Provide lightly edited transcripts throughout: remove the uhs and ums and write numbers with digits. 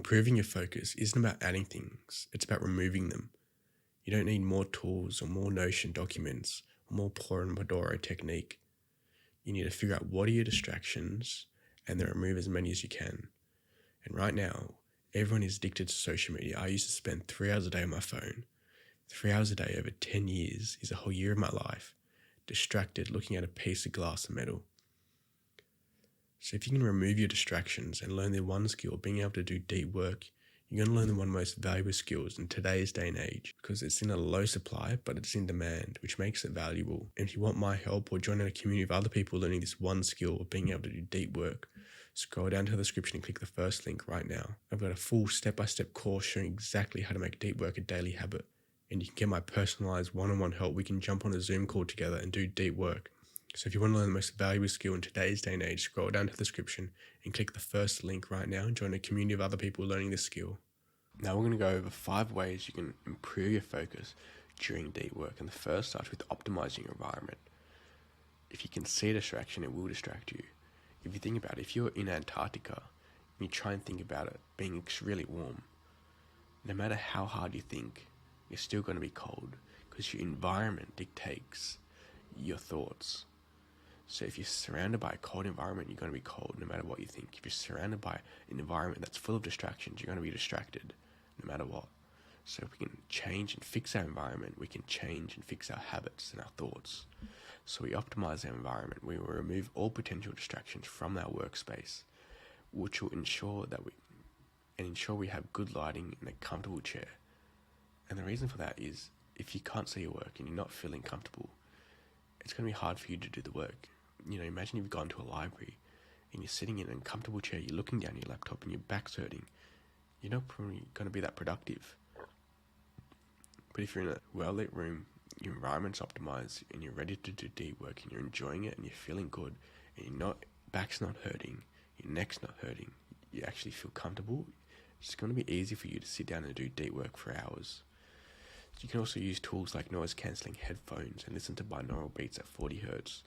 Improving your focus isn't about adding things, it's about removing them. You don't need more tools or more Notion documents or more Pomodoro technique. You need to figure out what are your distractions and then remove as many as you can. And right now, everyone is addicted to social media. I used to spend 3 hours a day on my phone. 3 hours a day over 10 years is a whole year of my life, distracted looking at a piece of glass or metal. So if you can remove your distractions and learn the one skill, being able to do deep work, you're going to learn the one of the most valuable skills in today's day and age because it's in a low supply, but it's in demand, which makes it valuable. And if you want my help or join in a community of other people learning this one skill of being able to do deep work, scroll down to the description and click the first link right now. I've got a full step-by-step course showing exactly how to make deep work a daily habit. And you can get my personalized one-on-one help. We can jump on a Zoom call together and do deep work. So if you want to learn the most valuable skill in today's day and age, scroll down to the description and click the first link right now and join a community of other people learning this skill. Now we're going to go over 5 ways you can improve your focus during deep work. And the first starts with optimizing your environment. If you can see a distraction, it will distract you. If you think about it, if you're in Antarctica and you try and think about it being really warm, no matter how hard you think, you're still going to be cold because your environment dictates your thoughts. So if you're surrounded by a cold environment, you're going to be cold no matter what you think. If you're surrounded by an environment that's full of distractions, you're going to be distracted no matter what. So if we can change and fix our environment, we can change and fix our habits and our thoughts. So we optimize our environment. We will remove all potential distractions from our workspace, which will ensure we have good lighting and a comfortable chair. And the reason for that is if you can't see your work and you're not feeling comfortable, it's going to be hard for you to do the work. Imagine you've gone to a library and you're sitting in a comfortable chair, you're looking down your laptop and your back's hurting. You're not probably going to be that productive. But if you're in a well-lit room, your environment's optimized and you're ready to do deep work and you're enjoying it and you're feeling good and your back's not hurting, your neck's not hurting, you actually feel comfortable, it's going to be easy for you to sit down and do deep work for hours. You can also use tools like noise-cancelling headphones and listen to binaural beats at 40 Hz.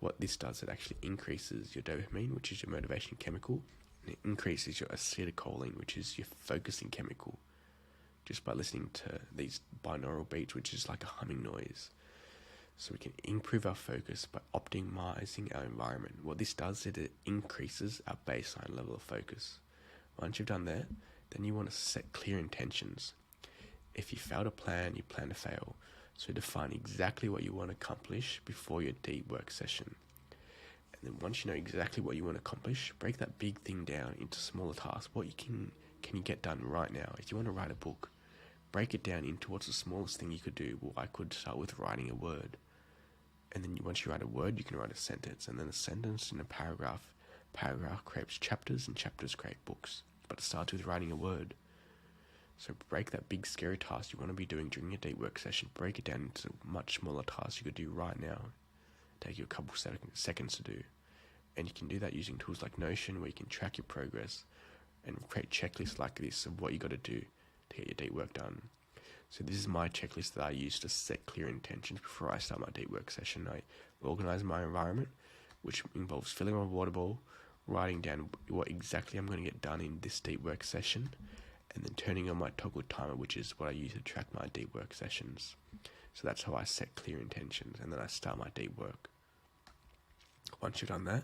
What this does, it actually increases your dopamine, which is your motivation chemical, and it increases your acetylcholine, which is your focusing chemical, just by listening to these binaural beats, which is like a humming noise. So we can improve our focus by optimizing our environment. What this does is it increases our baseline level of focus. Once you've done that, then you want to set clear intentions. If you fail to plan, you plan to fail. So define exactly what you want to accomplish before your deep work session. And then once you know exactly what you want to accomplish, break that big thing down into smaller tasks. What can you get done right now? If you want to write a book, break it down into what's the smallest thing you could do. Well, I could start with writing a word. And then once you write a word, you can write a sentence. And then a sentence and a paragraph. Paragraph creates chapters and chapters create books. But it starts with writing a word. So break that big scary task you want to be doing during your deep work session, break it down into much smaller tasks you could do right now. Take you a couple seconds to do. And you can do that using tools like Notion, where you can track your progress and create checklists like this of what you got to do to get your deep work done. So this is my checklist that I use to set clear intentions before I start my deep work session. I organize my environment, which involves filling my water bowl, writing down what exactly I'm going to get done in this deep work session, and then turning on my toggle timer, which is what I use to track my deep work sessions. So that's how I set clear intentions, and then I start my deep work. Once you've done that,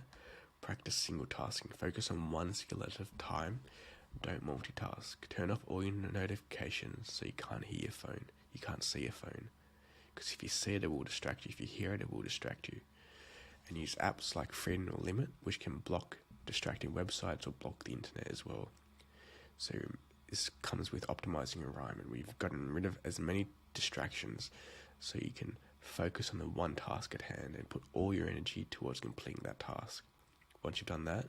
practice single tasking. Focus on one skill at a time. Don't multitask. Turn off all your notifications so you can't hear your phone. You can't see your phone. Because if you see it, it will distract you. If you hear it, it will distract you. And use apps like Freedom or Limit, which can block distracting websites or block the internet as well. So this comes with optimizing your environment. We've gotten rid of as many distractions so you can focus on the one task at hand and put all your energy towards completing that task. Once you've done that,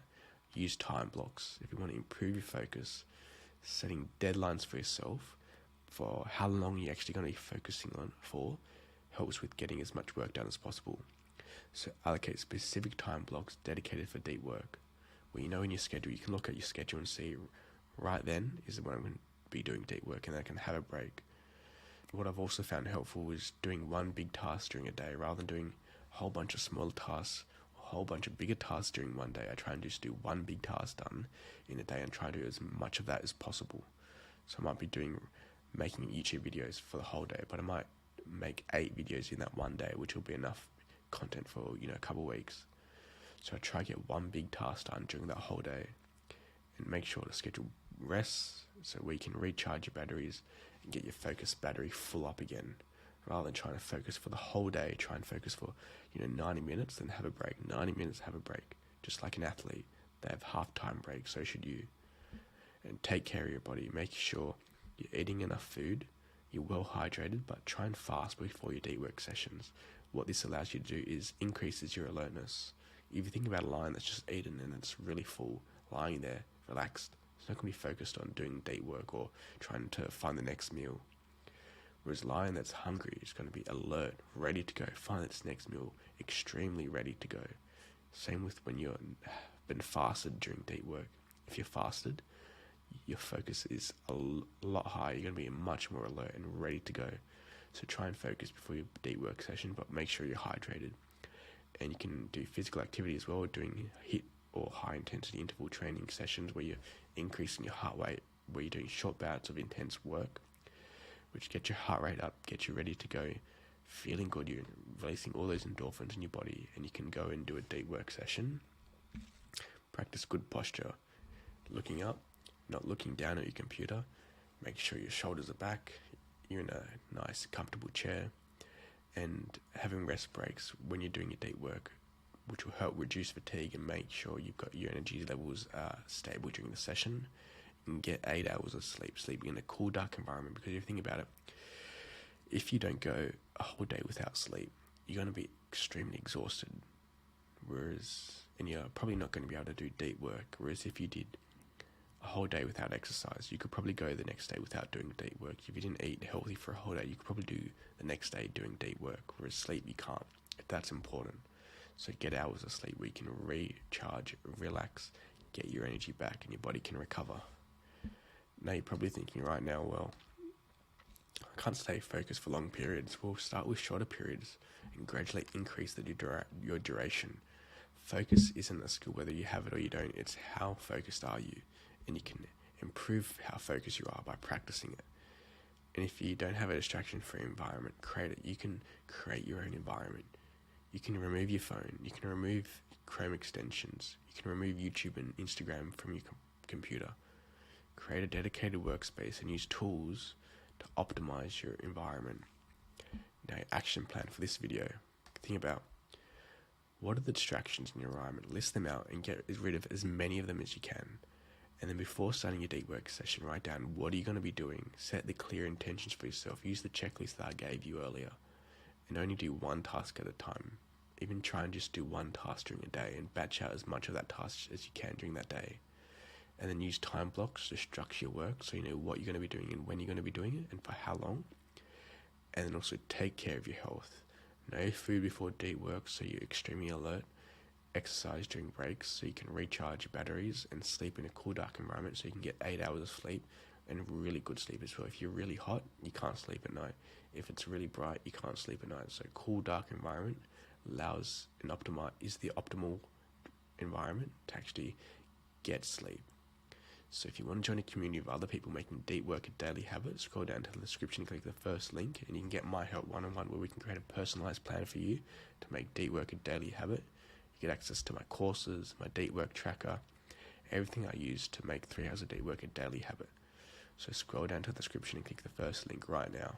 use time blocks. If you want to improve your focus, setting deadlines for yourself for how long you're actually going to be focusing on for helps with getting as much work done as possible. So allocate specific time blocks dedicated for deep work. Where you know in your schedule, you can look at your schedule and see right then is when I'm going to be doing deep work, and then I can have a break. What I've also found helpful is doing one big task during a day rather than doing a whole bunch of small tasks or a whole bunch of bigger tasks during one day. I try and just do one big task done in a day and try to do as much of that as possible. So I might be making YouTube videos for the whole day, but I might make 8 videos in that one day, which will be enough content for, a couple of weeks. So I try to get one big task done during that whole day and make sure to schedule rests so we can recharge your batteries and get your focus battery full up again. Rather than trying to focus for the whole day, try and focus for 90 minutes, then have a break. 90 minutes, have a break. Just like an athlete, they have half-time breaks, so should you. And take care of your body. Make sure you're eating enough food, you're well hydrated, but try and fast before your deep work sessions. What this allows you to do is increases your alertness. If you think about a lion that's just eaten and it's really full, lying there, relaxed, it's not going to be focused on doing deep work or trying to find the next meal. Whereas a lion that's hungry is going to be alert, ready to go, find its next meal, extremely ready to go. Same with when you've been fasted during deep work. If you're fasted, your focus is a lot higher. You're going to be much more alert and ready to go. So try and focus before your deep work session, but make sure you're hydrated. And you can do physical activity as well, doing HIIT or high intensity interval training sessions where you're increasing your heart rate, where you're doing short bouts of intense work, which get your heart rate up, get you ready to go, feeling good. You're releasing all those endorphins in your body, and you can go and do a deep work session. Practice good posture, looking up, not looking down at your computer. Make sure your shoulders are back, you're in a nice, comfortable chair, and having rest breaks when you're doing your deep work, which will help reduce fatigue and make sure you've got your energy levels stable during the session. And get 8 hours of sleep, sleeping in a cool, dark environment. Because if you think about it, if you don't go a whole day without sleep, you're going to be extremely exhausted. And you're probably not going to be able to do deep work. Whereas if you did a whole day without exercise, you could probably go the next day without doing deep work. If you didn't eat healthy for a whole day, you could probably do the next day doing deep work. Whereas sleep, you can't. That's important. So get hours of sleep where you can recharge, relax, get your energy back, and your body can recover. Now you're probably thinking right now, well, I can't stay focused for long periods. We'll start with shorter periods and gradually increase your duration. Focus isn't a skill whether you have it or you don't. It's how focused are you, and you can improve how focused you are by practicing it. And if you don't have a distraction-free environment, create it. You can create your own environment. You can remove your phone. You can remove Chrome extensions. You can remove YouTube and Instagram from your computer. Create a dedicated workspace and use tools to optimize your environment. Now, action plan for this video. Think about what are the distractions in your environment. List them out and get rid of as many of them as you can. And then before starting your deep work session, write down what are you going to be doing. Set the clear intentions for yourself. Use the checklist that I gave you earlier. And only do one task at a time. Even try and just do one task during a day and batch out as much of that task as you can during that day. And then use time blocks to structure your work so you know what you're going to be doing and when you're going to be doing it and for how long. And then also take care of your health. No food before deep work so you're extremely alert. Exercise during breaks so you can recharge your batteries, and sleep in a cool, dark environment so you can get 8 hours of sleep and really good sleep as well. If you're really hot, you can't sleep at night. If it's really bright, you can't sleep at night. So cool, dark environment is the optimal environment to actually get sleep. So if you want to join a community of other people making deep work a daily habit, scroll down to the description and click the first link, and you can get my help one-on-one where we can create a personalized plan for you to make deep work a daily habit. You get access to my courses, my deep work tracker, everything I use to make 3 hours of deep work a daily habit. So scroll down to the description and click the first link right now.